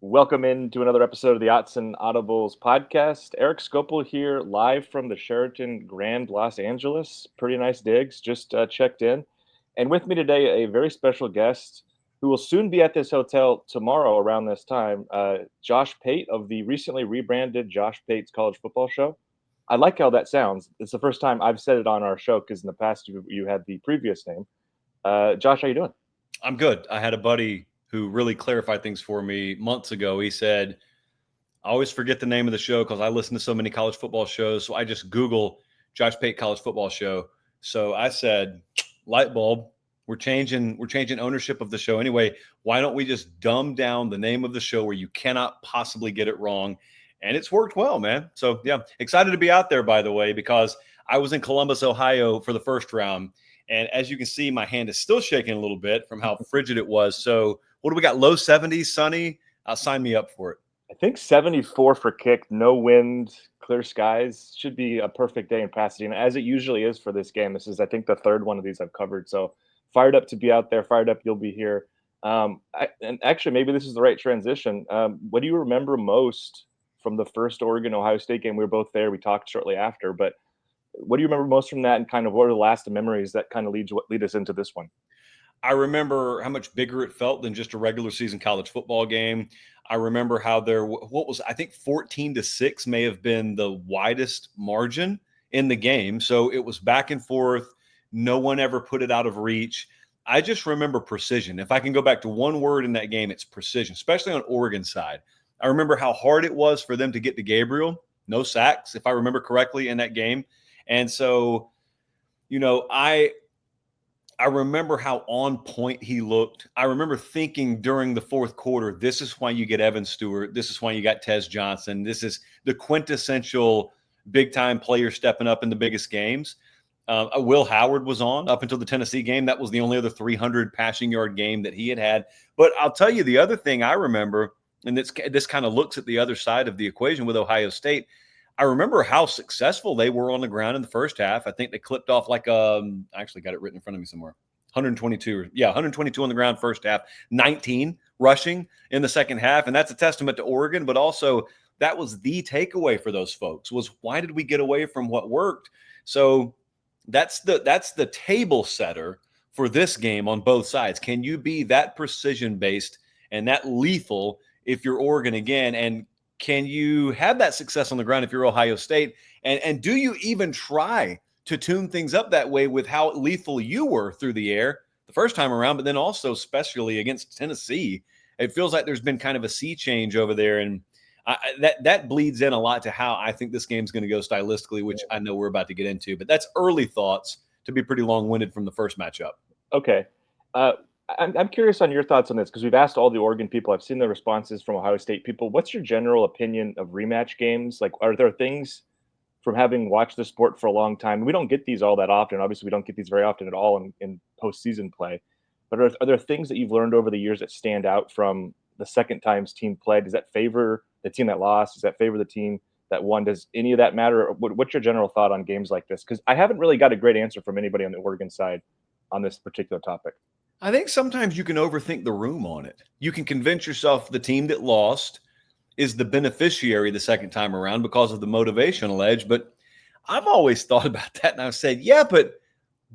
Welcome into another episode of the Autzen Audibles podcast. Erik Skopil here, live from the Sheraton Grand Los Angeles. Pretty nice digs, just checked in. And with me today, a very special guest who will soon be at this hotel tomorrow around this time, Josh Pate of the recently rebranded Josh Pate's College Football Show. I like how that sounds. It's the first time I've said it on our show because in the past you had the previous name. Josh, how you doing? I'm good. I had a buddy who really clarified things for me months ago. He said, I always forget the name of the show because I listen to so many college football shows. So I just Google Josh Pate College Football Show. So I said, light bulb, we're changing ownership of the show anyway. Why don't we just dumb down the name of the show where you cannot possibly get it wrong? And it's worked well, man. So yeah, excited to be out there, by the way, because I was in Columbus, Ohio for the first round. And as you can see, my hand is still shaking a little bit from how frigid it was. So what do we got? Low 70s, sunny. Sign me up for it. I think 74 for kick, no wind, clear skies. Should be a perfect day in Pasadena, as it usually is for this game. This is, I think, the third one of these I've covered. So fired up to be out there, fired up you'll be here. And actually, maybe this is the right transition. What do you remember most from the first Oregon Ohio State game? We were both there. We talked shortly after, but what do you remember most from that, and kind of what are the last memories that kind of lead us into this one? I remember how much bigger it felt than just a regular season college football game. I remember how I think 14-6 may have been the widest margin in the game. So it was back and forth. No one ever put it out of reach. I just remember precision. If I can go back to one word in that game, it's precision, especially on Oregon's side. I remember how hard it was for them to get to Gabriel. No sacks, if I remember correctly, in that game. And so, I remember how on point he looked. I remember thinking during the fourth quarter, this is why you get Evan Stewart. This is why you got Tez Johnson. This is the quintessential big time player stepping up in the biggest games. Will Howard was on up until the Tennessee game. That was the only other 300 passing yard game that he had. But I'll tell you the other thing I remember, and this kind of looks at the other side of the equation with Ohio State. I remember how successful they were on the ground in the first half. I think they clipped off I actually got it written in front of me somewhere. 122 on the ground first half, 19 rushing in the second half. And that's a testament to Oregon, but also that was the takeaway for those folks was why did we get away from what worked? So that's the table setter for this game on both sides. Can you be that precision based and that lethal if you're Oregon again? And can you have that success on the ground if you're Ohio State? And do you even try to tune things up that way with how lethal you were through the air the first time around, but then also especially against Tennessee? It feels like there's been kind of a sea change over there. And that bleeds in a lot to how I think this game's going to go stylistically, which I know we're about to get into. But that's early thoughts to be pretty long-winded from the first matchup. Okay. I'm curious on your thoughts on this because we've asked all the Oregon people. I've seen the responses from Ohio State people. What's your general opinion of rematch games? Like, are there things from having watched the sport for a long time? We don't get these all that often. Obviously, we don't get these very often at all in postseason play. But are there things that you've learned over the years that stand out from the second times team played? Does that favor the team that lost? Does that favor the team that won? Does any of that matter? What's your general thought on games like this? Because I haven't really got a great answer from anybody on the Oregon side on this particular topic. I think sometimes you can overthink the room on it. You can convince yourself the team that lost is the beneficiary the second time around because of the motivational edge. But I've always thought about that, and I've said, yeah, but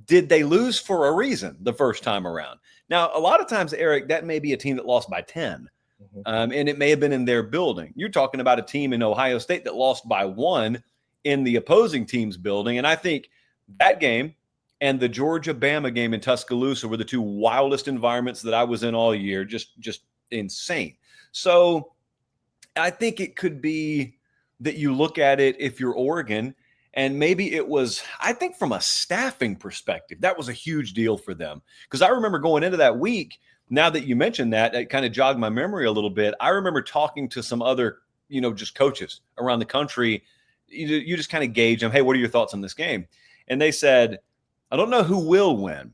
did they lose for a reason the first time around? Now, a lot of times, Erik, that may be a team that lost by 10, and it may have been in their building. You're talking about a team in Ohio State that lost by 1 in the opposing team's building, and I think that game and the Georgia-Bama game in Tuscaloosa were the two wildest environments that I was in all year, just insane. So I think it could be that you look at it if you're Oregon, and maybe it was, I think from a staffing perspective, that was a huge deal for them. Because I remember going into that week, now that you mentioned that, it kind of jogged my memory a little bit. I remember talking to some other, just coaches around the country. You just kind of gauge them. Hey, what are your thoughts on this game? And they said, I don't know who will win,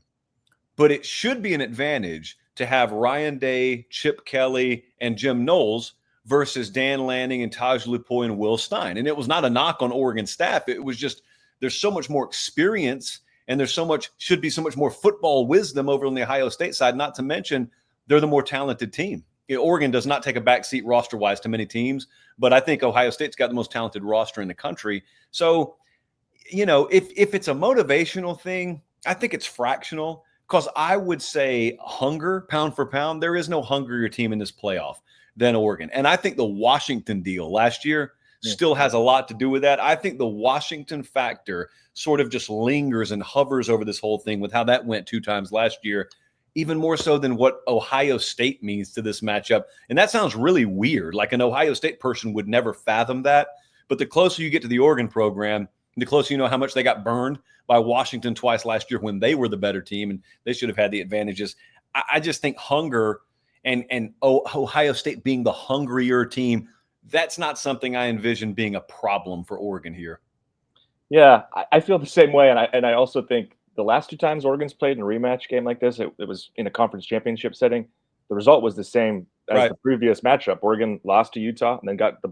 but it should be an advantage to have Ryan Day, Chip Kelly, and Jim Knowles versus Dan Lanning and Taj Lupoy and Will Stein. And it was not a knock on Oregon staff. It was just there's so much more experience and should be so much more football wisdom over on the Ohio State side, not to mention they're the more talented team Oregon does not take a backseat roster-wise to many teams, but I think Ohio State's got the most talented roster in the country. So, if it's a motivational thing, I think it's fractional, because I would say hunger, pound for pound, there is no hungrier team in this playoff than Oregon. And I think the Washington deal last year still has a lot to do with that. I think the Washington factor sort of just lingers and hovers over this whole thing with how that went 2 times last year, even more so than what Ohio State means to this matchup. And that sounds really weird. Like an Ohio State person would never fathom that. But the closer you get to the Oregon program, the closer you know how much they got burned by Washington twice last year when they were the better team and they should have had the advantages. I just think hunger and Ohio State being the hungrier team, that's not something I envision being a problem for Oregon here. Yeah, I feel the same way, and I also think the last 2 times Oregon's played in a rematch game like this, it was in a conference championship setting. The result was the same as the previous matchup. Oregon lost to Utah and then got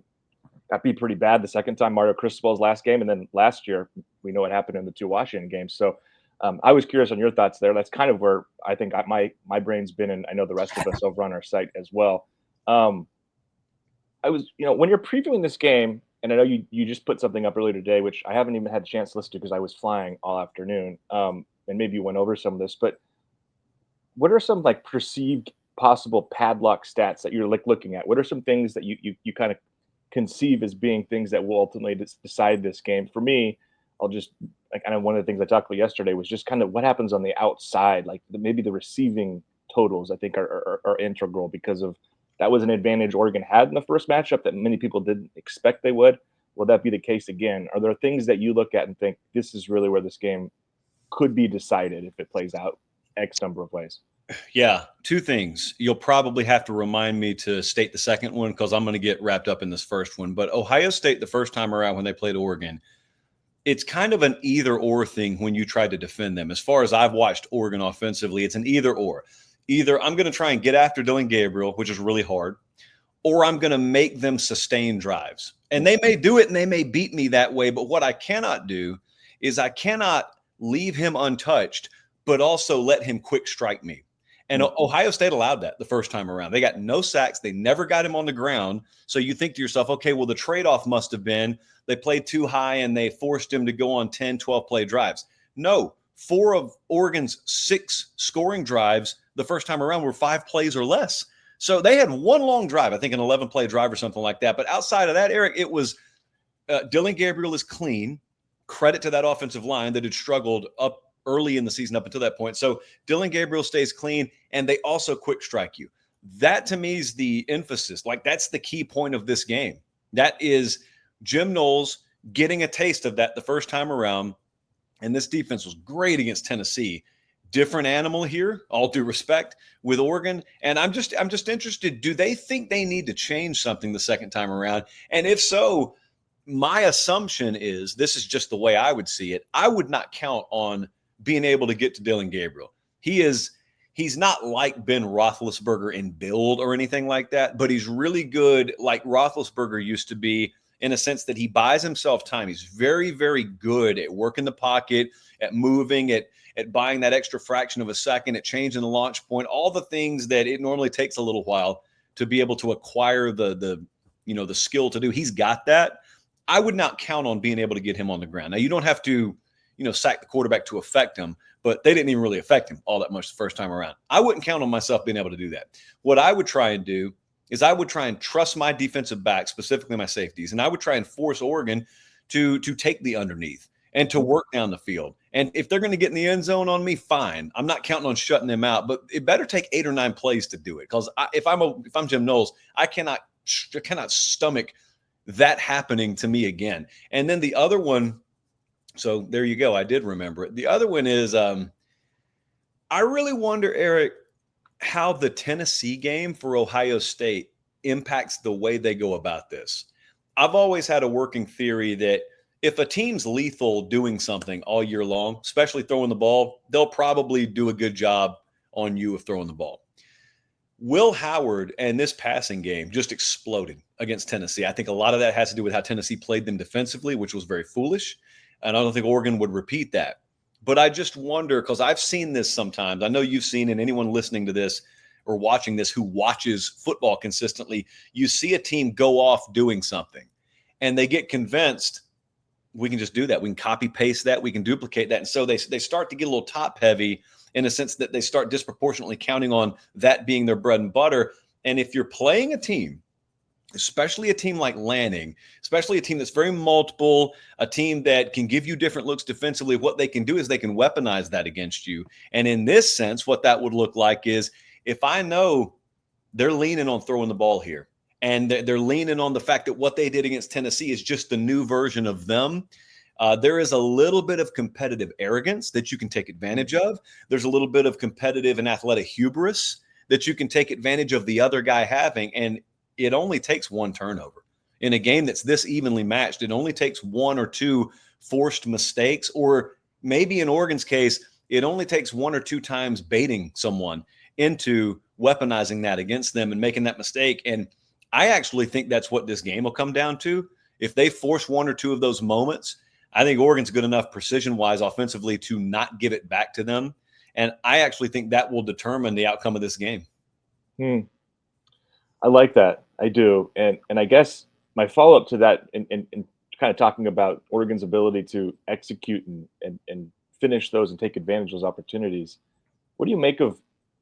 beat pretty bad the second time, Mario Cristobal's last game, and then last year we know what happened in the 2 Washington games. So I was curious on your thoughts there. That's kind of where I think my brain's been, and I know the rest of us over on our site as well. I was, when you're previewing this game, and I know you just put something up earlier today, which I haven't even had a chance to listen to because I was flying all afternoon. And maybe you went over some of this, but what are some like perceived possible padlock stats that you're like looking at? What are some things that you kind of conceive as being things that will ultimately decide this game? For me, I'll just like kind of one of the things I talked about yesterday was just kind of what happens on the outside, like maybe the receiving totals. I think are integral because of that was an advantage Oregon had in the first matchup that many people didn't expect they would. Will that be the case again? Are there things that you look at and think this is really where this game could be decided if it plays out X number of ways? Yeah, 2 things. You'll probably have to remind me to state the second one because I'm going to get wrapped up in this first one. But Ohio State, the first time around when they played Oregon, it's kind of an either-or thing when you try to defend them. As far as I've watched Oregon offensively, it's an either-or. Either I'm going to try and get after Dylan Gabriel, which is really hard, or I'm going to make them sustain drives. And they may do it and they may beat me that way. But what I cannot do is I cannot leave him untouched, but also let him quick strike me. And Ohio State allowed that the first time around. They got no sacks. They never got him on the ground. So you think to yourself, okay, well, the trade-off must have been they played too high and they forced him to go on 10, 12-play drives. No, 4 of Oregon's 6 scoring drives the first time around were 5 plays or less. So they had one long drive, I think an 11-play drive or something like that. But outside of that, Erik, it was Dylan Gabriel is clean. Credit to that offensive line that had struggled up early in the season up until that point. So Dylan Gabriel stays clean, and they also quick strike you. That to me is the emphasis. Like that's the key point of this game. That is Jim Knowles getting a taste of that the first time around. And this defense was great against Tennessee. Different animal here, all due respect, with Oregon. And I'm just interested, do they think they need to change something the second time around? And if so, my assumption is, this is just the way I would see it, I would not count on being able to get to Dylan Gabriel. He's not like Ben Roethlisberger in build or anything like that, but he's really good like Roethlisberger used to be in a sense that he buys himself time. He's very, very good at working the pocket, at moving, at buying that extra fraction of a second, at changing the launch point, all the things that it normally takes a little while to be able to acquire the skill to do. He's got that. I would not count on being able to get him on the ground. Now, you don't have to, sack the quarterback to affect him, but they didn't even really affect him all that much the first time around. I wouldn't count on myself being able to do that. What I would try and do is I would try and trust my defensive backs, specifically my safeties, and I would try and force Oregon to take the underneath and to work down the field. And if they're going to get in the end zone on me, fine. I'm not counting on shutting them out, but it better take 8 or 9 plays to do it. Because if I'm Jim Knowles, I cannot stomach that happening to me again. And then the other one, so there you go. I did remember it. The other one is I really wonder, Erik, how the Tennessee game for Ohio State impacts the way they go about this. I've always had a working theory that if a team's lethal doing something all year long, especially throwing the ball, they'll probably do a good job on you of throwing the ball. Will Howard and this passing game just exploded against Tennessee. I think a lot of that has to do with how Tennessee played them defensively, which was very foolish. And I don't think Oregon would repeat that. But I just wonder, because I've seen this sometimes. I know you've seen it, anyone listening to this or watching this who watches football consistently, you see a team go off doing something and they get convinced we can just do that. We can copy paste that. We can duplicate that. And so they start to get a little top heavy in a sense that they start disproportionately counting on that being their bread and butter. And if you're playing a team, especially a team like Lanning, especially a team that's very multiple, a team that can give you different looks defensively, what they can do is they can weaponize that against you. And in this sense, what that would look like is if I know they're leaning on throwing the ball here, and they're leaning on the fact that what they did against Tennessee is just the new version of them. There is a little bit of competitive arrogance that you can take advantage of. There's a little bit of competitive and athletic hubris that you can take advantage of the other guy having. And it only takes one turnover. In a game that's this evenly matched, it only takes one or two forced mistakes, or maybe in Oregon's case, it only takes one or two times baiting someone into weaponizing that against them and making that mistake. And I actually think that's what this game will come down to. If they force one or two of those moments, I think Oregon's good enough precision-wise offensively to not give it back to them. And I actually think that will determine the outcome of this game. I like that. I do. And I guess my follow-up to that and kind of talking about Oregon's ability to execute and finish those and take advantage of those opportunities. What do you make of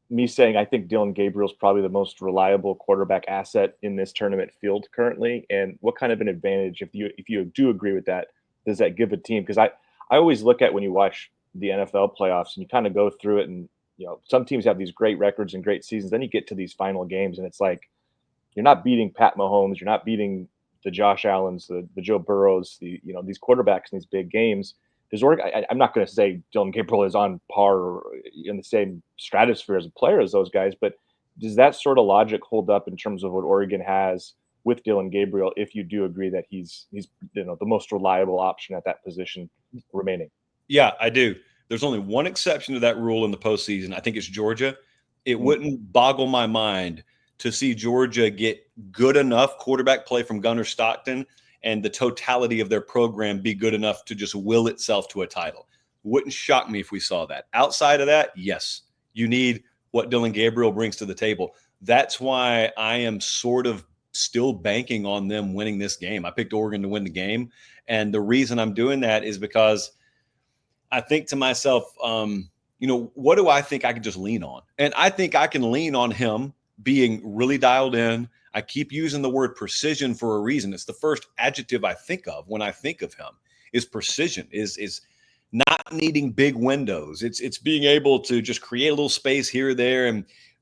me saying I think Dillon Gabriel's probably the most reliable quarterback asset in this tournament field currently? And what kind of an advantage, if you do agree with that, does that give a team? Because I always look at when you watch the NFL playoffs and you kind of go through it, and some teams have these great records and great seasons. Then you get to these final games and it's like you're not beating Pat Mahomes, you're not beating the Josh Allens, the Joe Burrows, these quarterbacks in these big games. I'm not going to say Dillon Gabriel is on par or in the same stratosphere as a player as those guys, but does that sort of logic hold up in terms of what Oregon has with Dillon Gabriel, if you do agree that he's the most reliable option at that position remaining? Yeah, I do. There's only one exception to that rule in the postseason. I think it's Georgia. It wouldn't boggle my mind to see Georgia get good enough quarterback play from Gunnar Stockton and the totality of their program be good enough to just will itself to a title. Wouldn't shock me if we saw that. Outside of that, yes, you need what Dillon Gabriel brings to the table. That's why I am sort of still banking on them winning this game. I picked Oregon to win the game. And the reason I'm doing that is because I think to myself, what do I think I can just lean on? And I think I can lean on him being really dialed in. I keep using the word precision for a reason. It's the first adjective I think of when I think of him is precision, is not needing big windows. It's being able to just create a little space here or there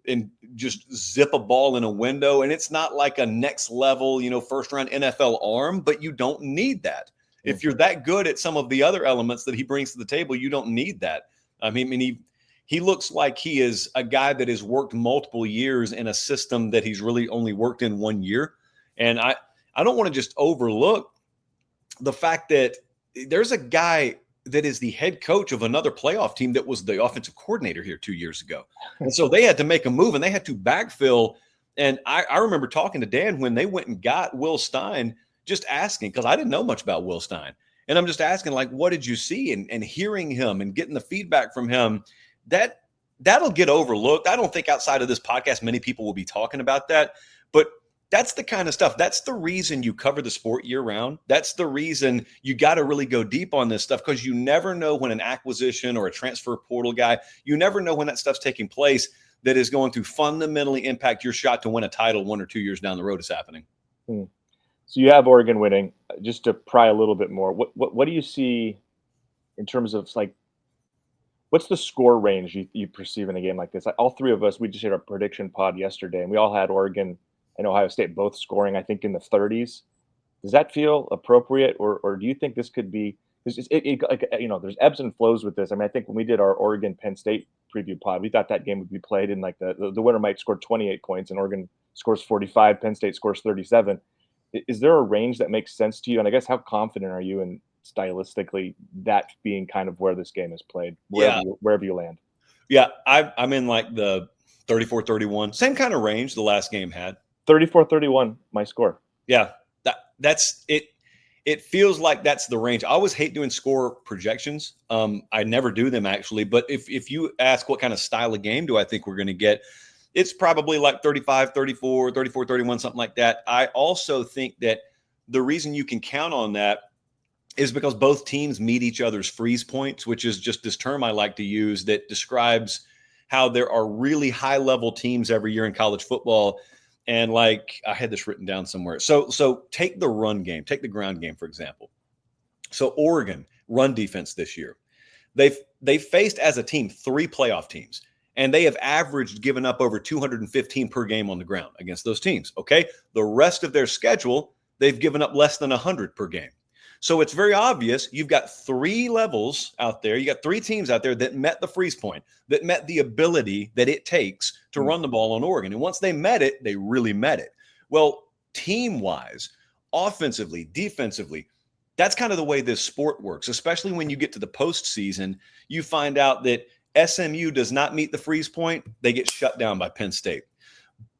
and just zip a ball in a window. And it's not like a next level, first round NFL arm, but you don't need that. If you're that good at some of the other elements that he brings to the table, you don't need that. I mean, he looks like he is a guy that has worked multiple years in a system that he's really only worked in 1 year. And I don't want to just overlook the fact that there's a guy that is the head coach of another playoff team that was the offensive coordinator here 2 years ago. And so they had to make a move and they had to backfill. And I remember talking to Dan when they went and got Will Stein, just asking, because I didn't know much about Will Stein. And I'm just asking, like, what did you see? And hearing him and getting the feedback from him, that'll get overlooked. I don't think outside of this podcast, many people will be talking about that, but that's the kind of stuff. That's the reason you cover the sport year round. That's the reason you got to really go deep on this stuff, because you never know when an acquisition or a transfer portal guy, you never know when that stuff's taking place that is going to fundamentally impact your shot to win a title 1 or 2 years down the road is happening. So you have Oregon winning. Just to pry a little bit more, what do you see in terms of what's the score range you perceive in a game like this? All three of us, we just did our prediction pod yesterday, and we all had Oregon and Ohio State both scoring, I think, in the 30s. Does that feel appropriate, or do you think this could be? There's ebbs and flows with this. I mean, I think when we did our Oregon Penn State preview pod, we thought that game would be played in the winner might score 28 points, and Oregon scores 45, Penn State scores 37. Is there a range that makes sense to you? And I guess how confident are you in stylistically that being kind of where this game is played, wherever you land? Yeah, I'm in like the 34-31, same kind of range the last game had. 34-31, my score. Yeah, that's it. It feels like that's the range. I always hate doing score projections. I never do them actually. But if you ask what kind of style of game do I think we're going to get, It's probably like 35, 34, 34, 31, something like that. I also think that the reason you can count on that is because both teams meet each other's freeze points, which is just this term I like to use that describes how there are really high level teams every year in college football. And like I had this written down somewhere. So take the run game, take the ground game, for example. So Oregon run defense this year. They've faced as a team 3 playoff teams, and they have averaged giving up over 215 per game on the ground against those teams. Okay. The rest of their schedule, they've given up less than 100 per game. So it's very obvious you've got 3 levels out there. You got 3 teams out there that met the freeze point, that met the ability that it takes to run the ball on Oregon. And once they met it, they really met it. Well, team wise, offensively, defensively, that's kind of the way this sport works, especially when you get to the postseason. You find out that SMU does not meet the freeze point. They get shut down by Penn State.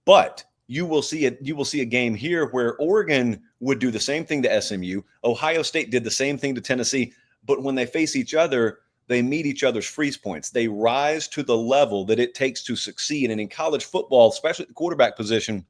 But you will see a game here where Oregon would do the same thing to SMU. Ohio State did the same thing to Tennessee. But when they face each other, they meet each other's freeze points. They rise to the level that it takes to succeed. And in college football, especially at the quarterback position,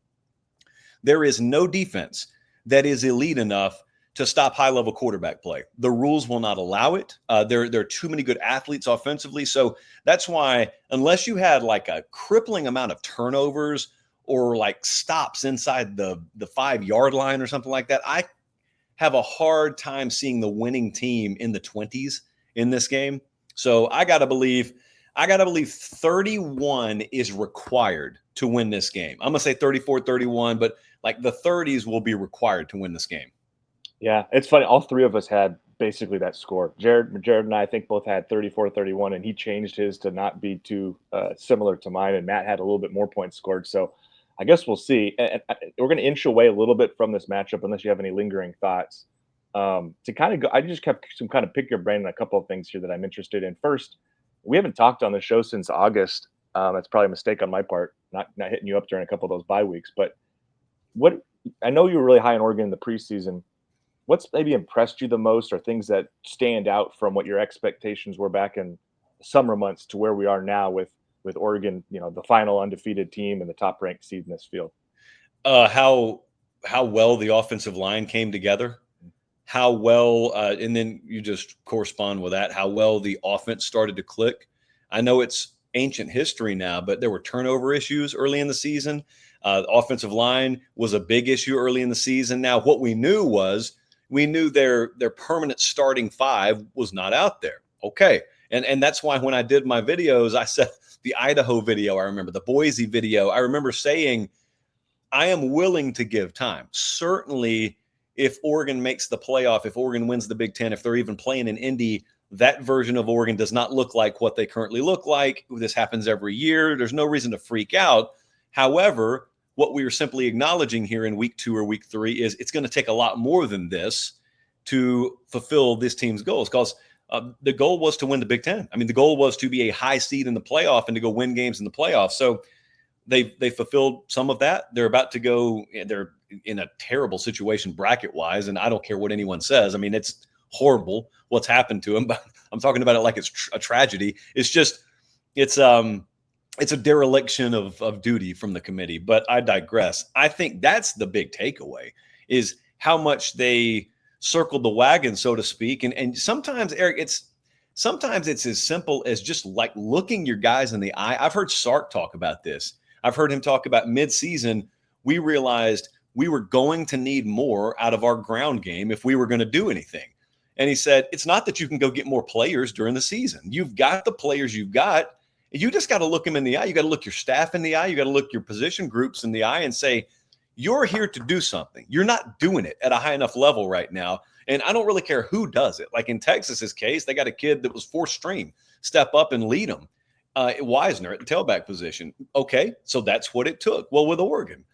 there is no defense that is elite enough to stop high-level quarterback play. The rules will not allow it. There are too many good athletes offensively. So that's why, unless you had like a crippling amount of turnovers or like stops inside the 5-yard line or something like that, I have a hard time seeing the winning team in the 20s in this game. So I got to believe 31 is required to win this game. I'm going to say 34-31, but like the 30s will be required to win this game. Yeah, it's funny. All 3 of us had basically that score. Jared and I think both had 34-31, and he changed his to not be too similar to mine. And Matt had a little bit more points scored. So I guess we'll see. And we're going to inch away a little bit from this matchup, unless you have any lingering thoughts. To kind of go, I just kept some kind of pick your brain on a couple of things here that I'm interested in. First, we haven't talked on the show since August. That's probably a mistake on my part, not hitting you up during a couple of those bye weeks. But what I know you were really high on Oregon in the preseason. What's maybe impressed you the most, or things that stand out from what your expectations were back in the summer months to where we are now with Oregon, the final undefeated team and the top ranked seed in this field? How well the offensive line came together, how well, and then you just correspond with that, how well the offense started to click. I know it's ancient history now, but there were turnover issues early in the season. The offensive line was a big issue early in the season. Now, what we knew their permanent starting 5 was not out there. Okay. And that's why when I did my videos, I said the Idaho video, I remember the Boise video, I remember saying, I am willing to give time. Certainly, if Oregon makes the playoff, if Oregon wins the Big Ten, if they're even playing in Indy, that version of Oregon does not look like what they currently look like. This happens every year. There's no reason to freak out. However, what we are simply acknowledging here in week 2 or week 3 is it's going to take a lot more than this to fulfill this team's goals, because the goal was to win the Big Ten. I mean, the goal was to be a high seed in the playoff and to go win games in the playoff. So they fulfilled some of that. They're about to go. They're in a terrible situation bracket wise, and I don't care what anyone says. I mean, it's horrible what's happened to them, but I'm talking about it like it's a tragedy. It's just it's a dereliction of duty from the committee, but I digress. I think that's the big takeaway, is how much they circled the wagon, so to speak. And sometimes, Erik, it's as simple as just like looking your guys in the eye. I've heard Sark talk about this. I've heard him talk about mid-season. We realized we were going to need more out of our ground game if we were going to do anything. And he said, it's not that you can go get more players during the season. You've got the players you've got. You just got to look them in the eye. You got to look your staff in the eye. You got to look your position groups in the eye and say, you're here to do something. You're not doing it at a high enough level right now. And I don't really care who does it. Like in Texas's case, they got a kid that was 4th string step up and lead them. Wisner at the tailback position. Okay, so that's what it took. Well, with Oregon,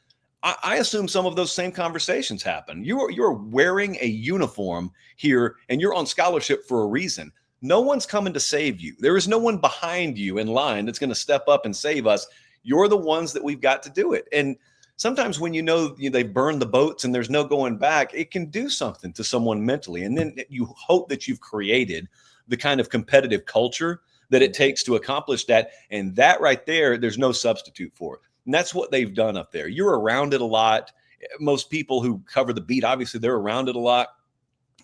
I assume some of those same conversations happen. You're wearing a uniform here, and you're on scholarship for a reason. No one's coming to save you. There is no one behind you in line that's going to step up and save us. You're the ones that we've got to do it. And sometimes when they burn the boats and there's no going back, it can do something to someone mentally. And then you hope that you've created the kind of competitive culture that it takes to accomplish that. And that right there, there's no substitute for it. And that's what they've done up there. You're around it a lot. Most people who cover the beat, obviously, they're around it a lot.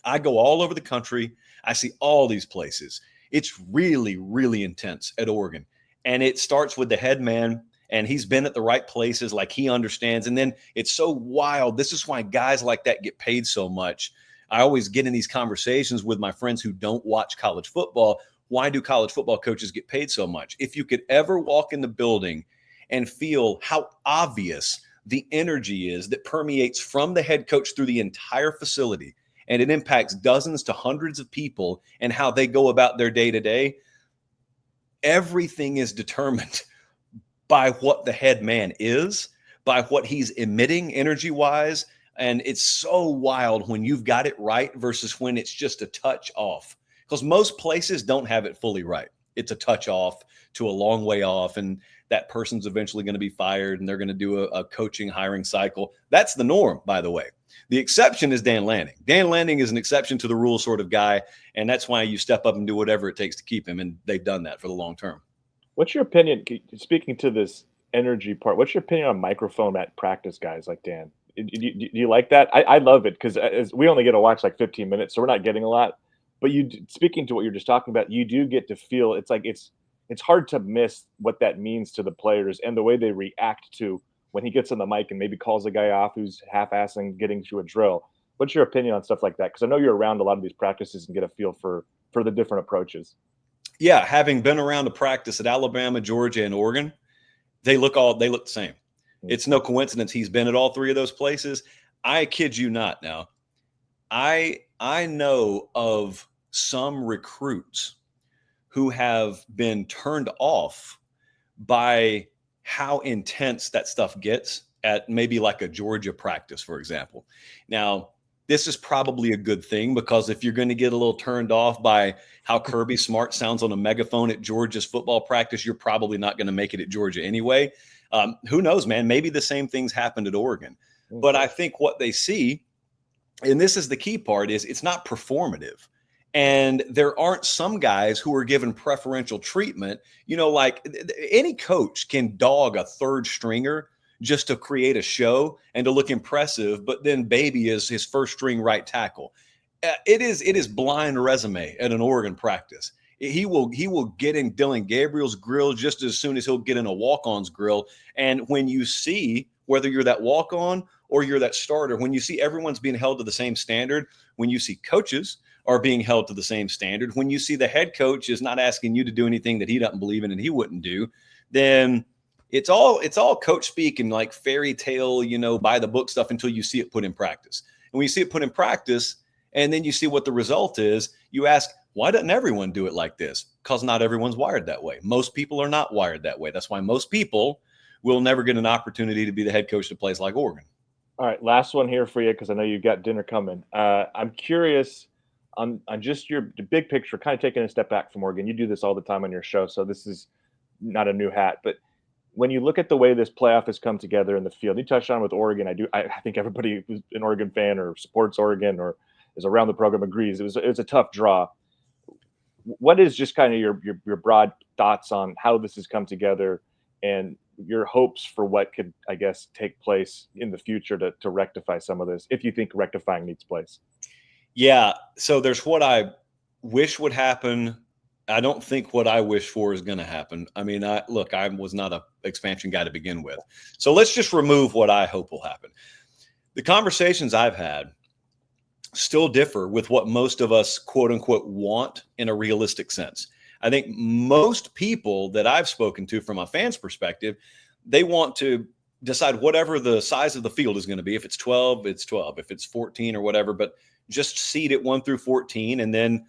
I go all over the country. I see all these places. It's really, really intense at Oregon. And it starts with the head man, and he's been at the right places, like he understands. And then it's so wild. This is why guys like that get paid so much. I always get in these conversations with my friends who don't watch college football. Why do college football coaches get paid so much? If you could ever walk in the building and feel how obvious the energy is that permeates from the head coach through the entire facility, and it impacts dozens to hundreds of people and how they go about their day to day, everything is determined by what the head man is, by what he's emitting energy wise. And it's so wild when you've got it right versus when it's just a touch off, because most places don't have it fully right. It's a touch off to a long way off, and that person's eventually going to be fired, and they're going to do a coaching hiring cycle. That's the norm, by the way. The exception is Dan Lanning. Dan Lanning is an exception to the rule sort of guy, and that's why you step up and do whatever it takes to keep him, and they've done that for the long term. What's your opinion? Speaking to this energy part, what's your opinion on microphone at practice guys like Dan? Do you like that? I love it because we only get to watch like 15 minutes, so we're not getting a lot. But speaking to what you're just talking about, you do get to feel it's hard to miss what that means to the players and the way they react to when he gets on the mic and maybe calls a guy off who's half-assing getting to a drill. What's your opinion on stuff like that? Because I know you're around a lot of these practices and get a feel for the different approaches. Yeah, having been around a practice at Alabama, Georgia, and Oregon, they look the same. It's no coincidence he's been at all three of those places. I kid you not now. I know of some recruits who have been turned off by how intense that stuff gets at maybe like a Georgia practice, for example. Now, this is probably a good thing, because if you're going to get a little turned off by how Kirby Smart sounds on a megaphone at Georgia's football practice, you're probably not going to make it at Georgia anyway. Who knows, man? Maybe the same things happened at Oregon. But I think what they see, and this is the key part, is it's not performative. And there aren't some guys who are given preferential treatment. Like any coach can dog a third stringer just to create a show and to look impressive, but then baby is his first string right tackle. It is blind resume at an Oregon practice. He will get in Dylan Gabriel's grill just as soon as he'll get in a walk-on's grill. And when you see, whether you're that walk-on or you're that starter, when you see everyone's being held to the same standard, when you see coaches are being held to the same standard, when you see the head coach is not asking you to do anything that he doesn't believe in and he wouldn't do, then it's all coach speak and like fairy tale, by the book stuff until you see it put in practice. And when you see it put in practice and then you see what the result is, you ask, why doesn't everyone do it like this? Because not everyone's wired that way. Most people are not wired that way. That's why most people will never get an opportunity to be the head coach of a place like Oregon. All right, last one here for you because I know you've got dinner coming. I'm curious on just the big picture, kind of taking a step back from Oregon. You do this all the time on your show, so this is not a new hat. But when you look at the way this playoff has come together in the field, you touched on with Oregon. I think everybody who's an Oregon fan or supports Oregon or is around the program agrees it was a tough draw. What is just kind of your broad thoughts on how this has come together and your hopes for what could, I guess, take place in the future to rectify some of this, if you think rectifying needs place? Yeah. So there's what I wish would happen. I don't think what I wish for is going to happen. I mean, I was not an expansion guy to begin with. So let's just remove what I hope will happen. The conversations I've had still differ with what most of us, quote unquote, want in a realistic sense. I think most people that I've spoken to from a fan's perspective, they want to decide whatever the size of the field is going to be. If it's 12, it's 12. If it's 14 or whatever, but just seed it 1 through 14 and then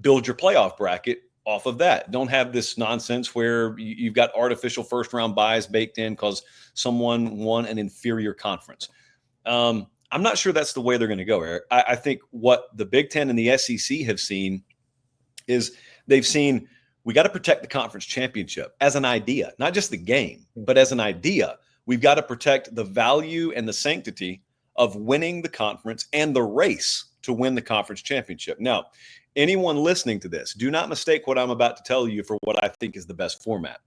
build your playoff bracket off of that. Don't have this nonsense where you've got artificial first round buys baked in because someone won an inferior conference. I'm not sure that's the way they're going to go, Eric. I think what the Big Ten and the SEC have seen is they've seen we got to protect the conference championship as an idea, not just the game, but as an idea. We've got to protect the value and the sanctity of winning the conference and the race to win the conference championship. Now, anyone listening to this, do not mistake what I'm about to tell you for what I think is the best format.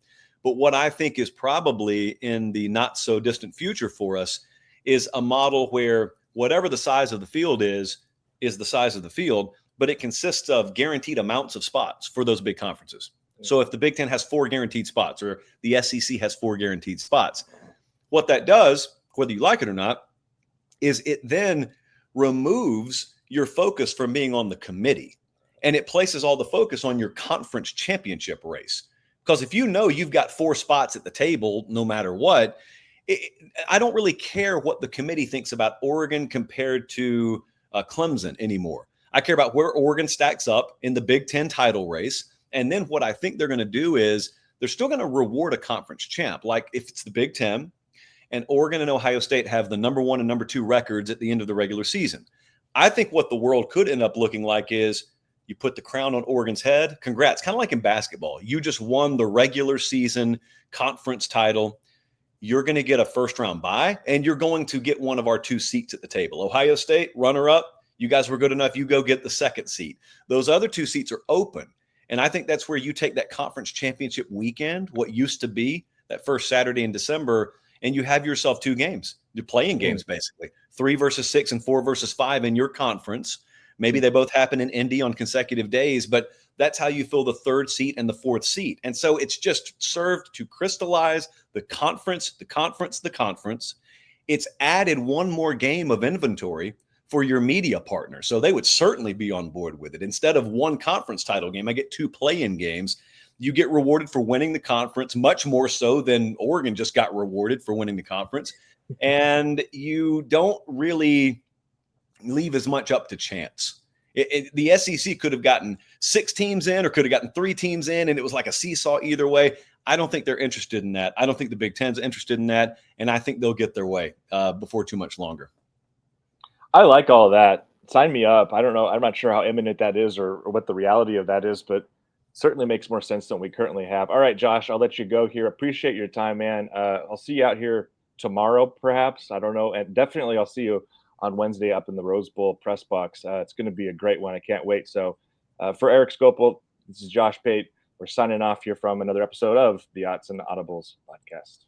But what I think is probably in the not so distant future for us is a model where whatever the size of the field is the size of the field, but it consists of guaranteed amounts of spots for those big conferences. So if the Big Ten has 4 guaranteed spots or the SEC has 4 guaranteed spots, what that does, whether you like it or not, is it then removes your focus from being on the committee and it places all the focus on your conference championship race. Because if you know you've got 4 spots at the table, no matter what, I don't really care what the committee thinks about Oregon compared to Clemson anymore. I care about where Oregon stacks up in the Big Ten title race. And then what I think they're going to do is they're still going to reward a conference champ. Like if it's the Big Ten and Oregon and Ohio State have the number 1 and number 2 records at the end of the regular season. I think what the world could end up looking like is you put the crown on Oregon's head. Congrats. Kind of like in basketball. You just won the regular season conference title. You're going to get a first round bye and you're going to get one of our 2 seats at the table. Ohio State, runner up. You guys were good enough. You go get the 2nd seat. Those other 2 seats are open. And I think that's where you take that conference championship weekend, what used to be that first Saturday in December, and you have yourself 2 games. You're playing games, basically 3 versus 6 and 4 versus 5 in your conference. Maybe they both happen in Indy on consecutive days, but that's how you fill the 3rd seat and the 4th seat. And so it's just served to crystallize the conference. It's added one more game of inventory for your media partner. So they would certainly be on board with it. Instead of 1 conference title game, I get 2 play-in games. You get rewarded for winning the conference, much more so than Oregon just got rewarded for winning the conference. And you don't really leave as much up to chance. The SEC could have gotten 6 teams in or could have gotten 3 teams in, and it was like a seesaw either way. I don't think they're interested in that. I don't think the Big Ten's interested in that, and I think they'll get their way before too much longer. I like all of that. Sign me up. I don't know. I'm not sure how imminent that is or what the reality of that is, but certainly makes more sense than we currently have. All right, Josh, I'll let you go here. Appreciate your time, man. I'll see you out here tomorrow, perhaps. I don't know. And definitely I'll see you on Wednesday up in the Rose Bowl press box. It's going to be a great one. I can't wait. So for Erik Skopil, this is Josh Pate. We're signing off here from another episode of the Autzen Audibles podcast.